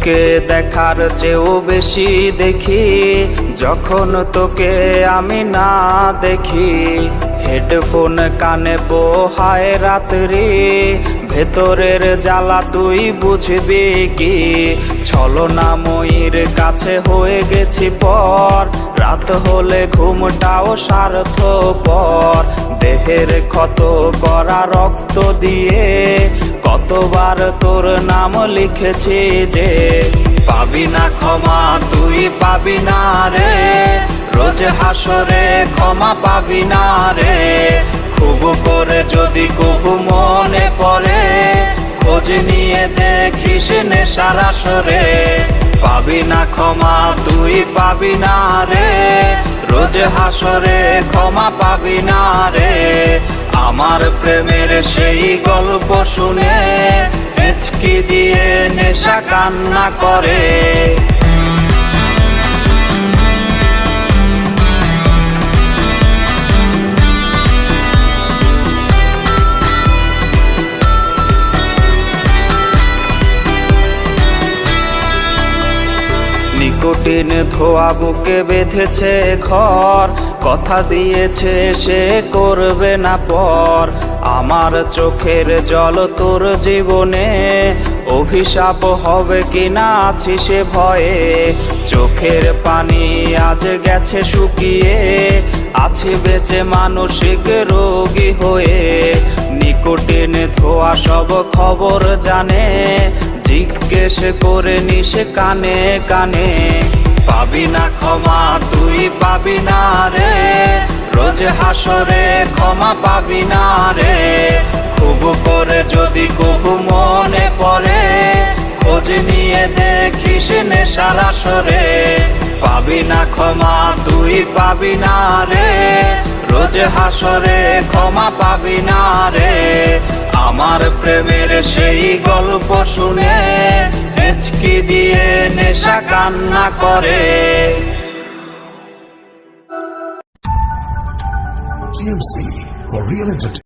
চোখে দেখার চেয়েও বেশি দেখি যখন তোকে আমি না দেখি। হেডফোন কানে পোহায় রাত্রি, ভেতরের জ্বালা তুই বুঝবি কি। ছলনাময়ীর কাছে হয়ে গেছি পর, রাত হলে ঘুমটাও স্বার্থপর। দেহের ক্ষত করা রক্ত দিয়ে কতবার তোর নাম লিখেছি যে, পাবি না ক্ষমা তুই পাবি না রে, রোজ হাসরে ক্ষমা পাবি না রে। খুব করে যদি কবু মনে পড়ে, খোঁজ নিয়ে দেখিস নেশার আসরে। পাবি না ক্ষমা তুই পাবি না রে, রোজ হাসরে ক্ষমা পাবি না রে। আমার প্রেমের সেই গল্প শুনে হেঁচকি দিয়ে নেশা কান্না করে। নিকোটিন ধোয়া বুকে বেঁধেছে ঘর, কথা দিয়েছে সে করবে না পর। আমার চোখের জল তোর জীবনে অভিশাপ হবে কিনা আছি সে ভয়ে। চোখের পানি আজ গেছে শুকিয়ে, আছি বেঁচে মানসিক রোগী হয়ে। নিকোটিন ধোয়া সব খবর জানে, জিজ্ঞেস করে নিস কানে কানে। পাবি না ক্ষমা তুই পাবি না রে, রোজ হাসরে ক্ষমা পাবি না রে। খুব করে যদি কবু মনে পড়ে, খোঁজ নিয়ে দেখিস নেশার আসরে। পাবি না ক্ষমা তুই পাবি না রে, রোজ হাসরে ক্ষমা পাবি না রে। আমার প্রেমের সেই গল্প শুনে হেঁচকি দিয়ে নেশা কান্না করে। TMC for real entertainment.